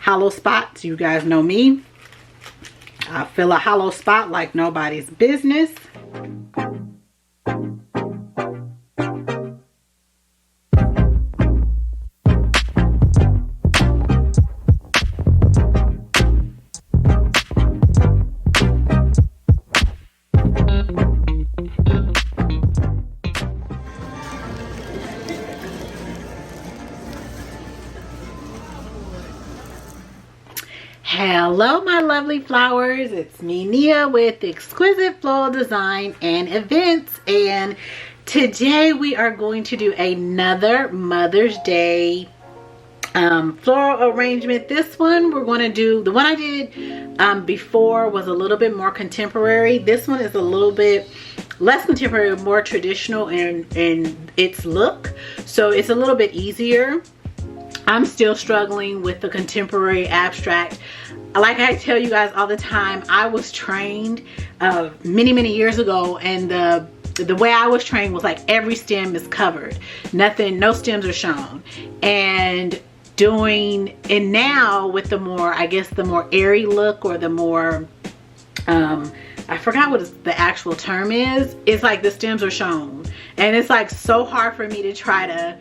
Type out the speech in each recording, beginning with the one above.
hollow spots. You guys know me. I fill a hollow spot like nobody's business. Hello my lovely flowers, it's me Nia with Exquisite Floral Design and Events, and today we are going to do another Mother's Day floral arrangement. This one we're going to do, the one I did before was a little bit more contemporary. This one is a little bit less contemporary, more traditional in its look, so it's a little bit easier. I'm still struggling with the contemporary abstract. Like I tell you guys all the time, I was trained many years ago, and the way I was trained was like every stem is covered, nothing, no stems are shown. And now with the more, I guess the more airy look, or the more I forgot what the actual term is, it's like the stems are shown, and it's like so hard for me to try to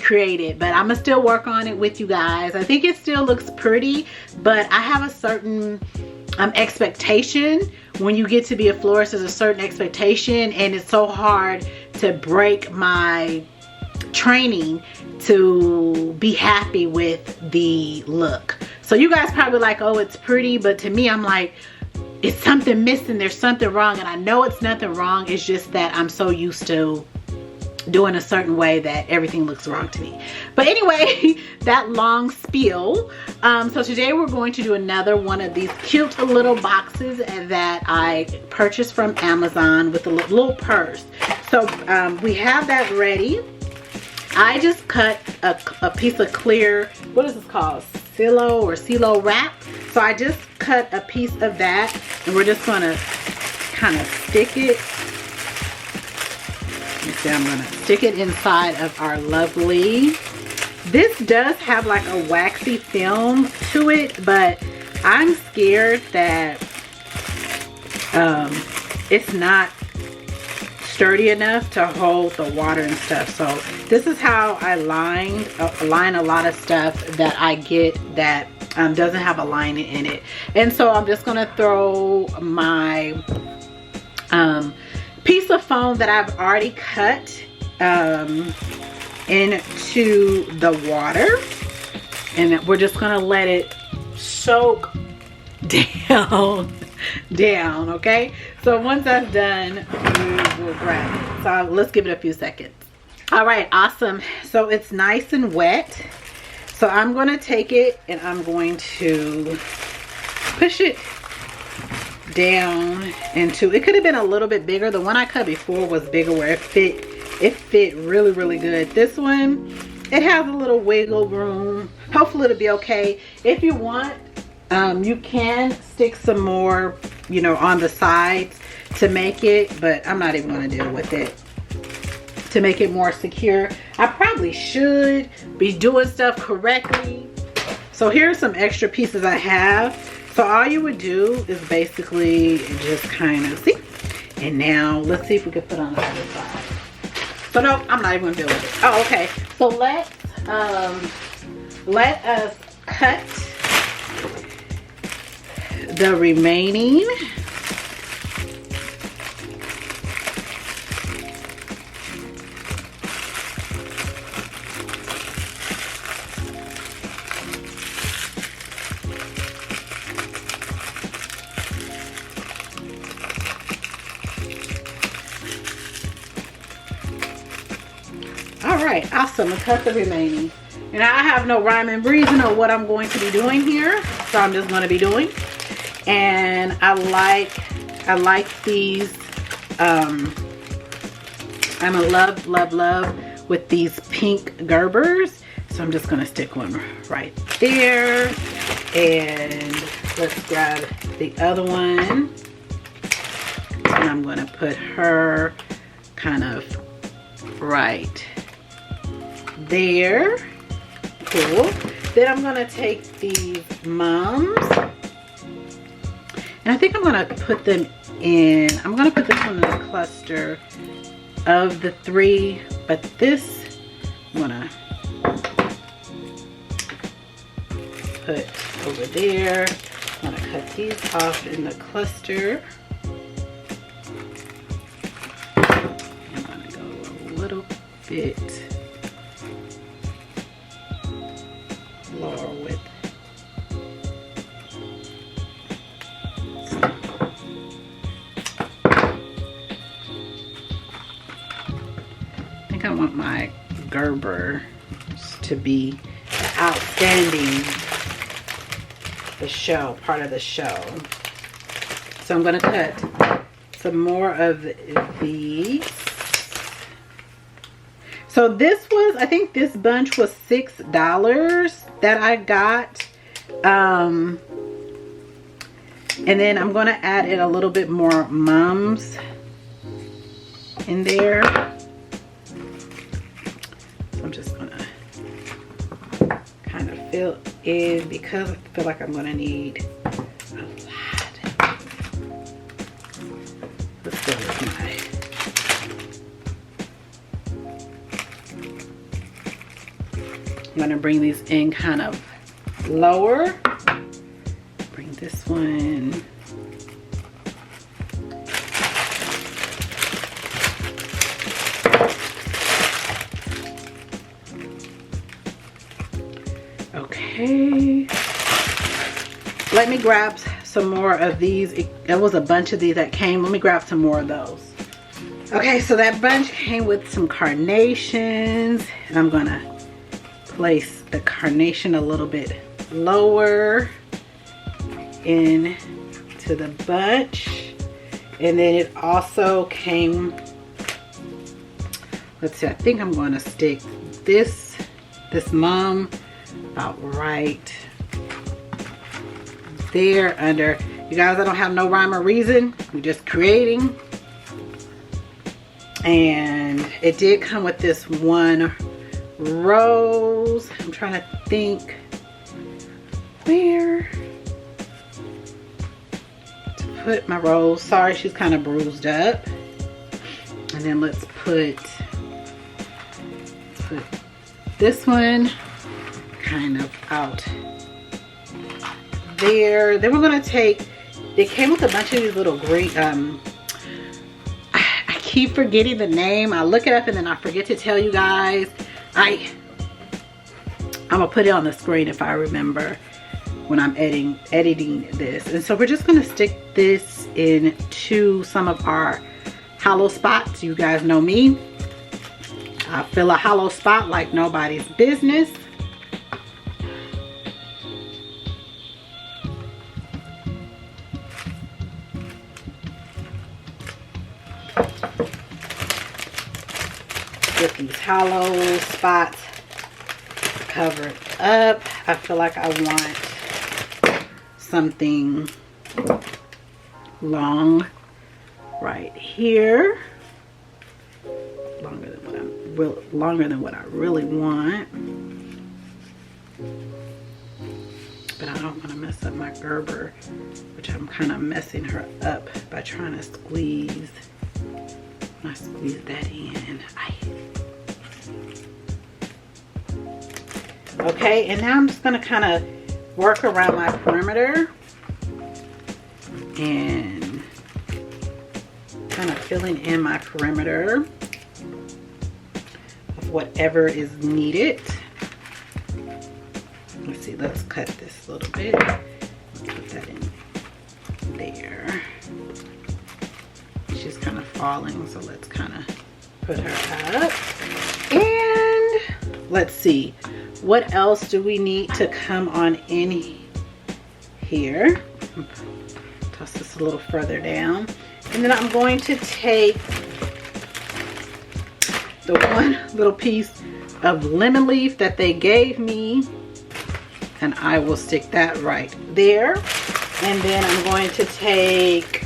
create it, but I'm gonna still work on it with you guys. I think it still looks pretty, but I have a certain expectation. When you get to be a florist, there's a certain expectation, and it's so hard to break my training to be happy with the look. So you guys probably like, oh, it's pretty, but to me, I'm like, it's something missing, there's something wrong, and I know it's nothing wrong, it's just that I'm so used to doing a certain way that everything looks wrong to me. But anyway, that long spiel. So today we're going to do another one of these cute little boxes that I purchased from Amazon with a little purse. So we have that ready. I just cut a piece of clear, what is this called? Cello Wrap. So I just cut a piece of that, and we're just gonna kind of stick it. I'm gonna stick it inside of our lovely, this does have like a waxy film to it, but I'm scared that it's not sturdy enough to hold the water and stuff. So this is how I line a lot of stuff that I get that doesn't have a lining in it. And so I'm just gonna throw my piece of foam that I've already cut into the water, and we're just gonna let it soak down, okay? So once that's done, we will grab it. So let's give it a few seconds. All right, awesome. So it's nice and wet. So I'm gonna take it and I'm going to push it down into, it could have been a little bit bigger. The one I cut before was bigger, where it fit really good. This one, it has a little wiggle room. Hopefully it'll be okay. If you want, you can stick some more, you know, on the sides to make it, but I'm not even going to deal with it to make it more secure. I probably should be doing stuff correctly. So here's some extra pieces I have. So all you would do is basically just kind of, see? And now let's see if we can put on the other side. So no, I'm not even gonna do it. Oh, okay. So let us cut the remaining. Alright, awesome. Let's cut the remaining. And I have no rhyme and reason of what I'm going to be doing here, so I'm just going to be doing. And I like these. I'm in love with these pink Gerbers. So I'm just going to stick one right there. And let's grab the other one. And I'm going to put her kind of right there. Cool. Then I'm gonna take these mums, and I think I'm gonna put them in, I'm gonna put this one in the cluster of the 3, but this I'm gonna put over there. I'm gonna cut these off in the cluster. I'm gonna go a little bit lower with I want my Gerber to be outstanding part of the show. So I'm going to cut some more of these. So this was, I think this bunch was $6 that I got. And then I'm going to add in a little bit more mums in there. I'm just gonna kind of fill in because I feel like I'm gonna need a lot. Let's go with I'm gonna bring these in kind of lower. Bring this one. Okay, let me grab some more of these. There was a bunch of these that came. Let me grab some more of those. Okay, so that bunch came with some carnations, and I'm gonna place the carnation a little bit lower into the bunch. And then it also came, let's see, I think I'm gonna stick this mum about right there under. You guys, I don't have no rhyme or reason. We're just creating. And it did come with this one rose. I'm trying to think where to put my rose. Sorry, she's kind of bruised up. And then let's put this one kind of out there. Then we're gonna take, they came with a bunch of these little green, I keep forgetting the name. I look it up and then I forget to tell you guys. I'm gonna put it on the screen if I remember when I'm editing this. And so we're just gonna stick this into some of our hollow spots. You guys know me, I fill a hollow spot like nobody's business. Get these hollow spots covered up. I feel like I want something long right here, longer than what I really want. But I don't want to mess up my Gerber, which I'm kind of messing her up by trying to squeeze. I squeeze that in. Okay, and now I'm just going to kind of work around my perimeter and kind of filling in my perimeter of whatever is needed. Let's see, let's cut this a little bit. Put that in there. She's kind of falling, so let's kind of put her up. And let's see, what else do we need to come on in here? Toss this a little further down. And then I'm going to take the one little piece of lemon leaf that they gave me, and I will stick that right there. And then I'm going to take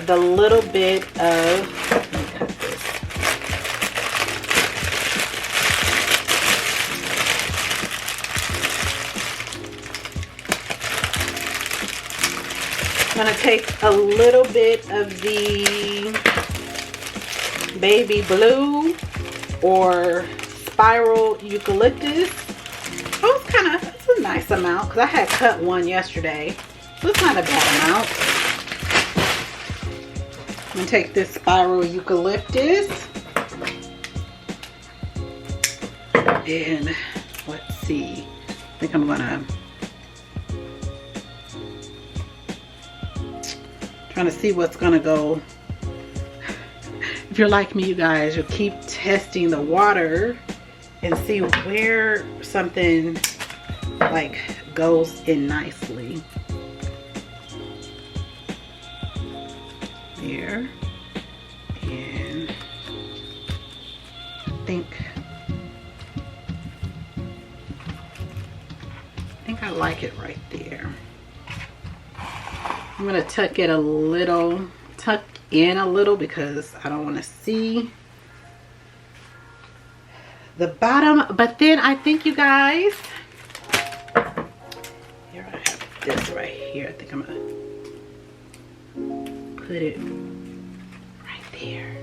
the little bit of, let me cut this. I'm gonna take a little bit of the baby blue or spiral eucalyptus. Oh, it's a nice amount because I had cut one yesterday, so it's not a bad amount. I'm gonna take this spiral eucalyptus and let's see. I think I'm gonna trying to see what's gonna go. If you're like me, you guys, you'll keep testing the water and see where something like goes in nicely. There. And I think I like it right there. I'm gonna tuck in a little because I don't want to see the bottom. But then I think, you guys, here I have this right here. I think I'm gonna put it right there.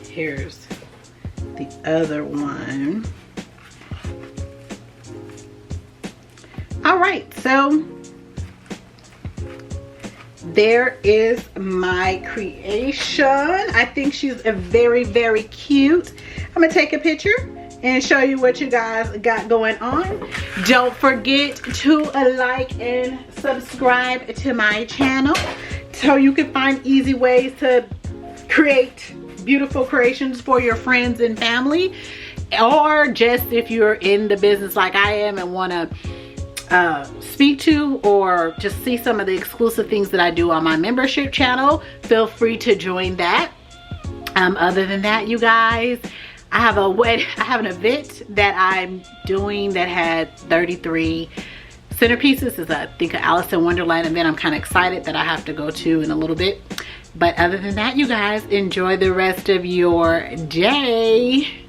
Here's the other one. All right, so there is my creation. I think she's a very, very cute. I'm gonna take a picture and show you what you guys got going on. Don't forget to like and subscribe to my channel so you can find easy ways to create beautiful creations for your friends and family, or just if you're in the business like I am and want to speak to or just see some of the exclusive things that I do on my membership channel, feel free to join that. Other than that, you guys, I have an event that I'm doing that had 33 centerpieces. It's I think an Alice in Wonderland event I'm kind of excited that I have to go to in a little bit. But other than that, you guys, enjoy the rest of your day.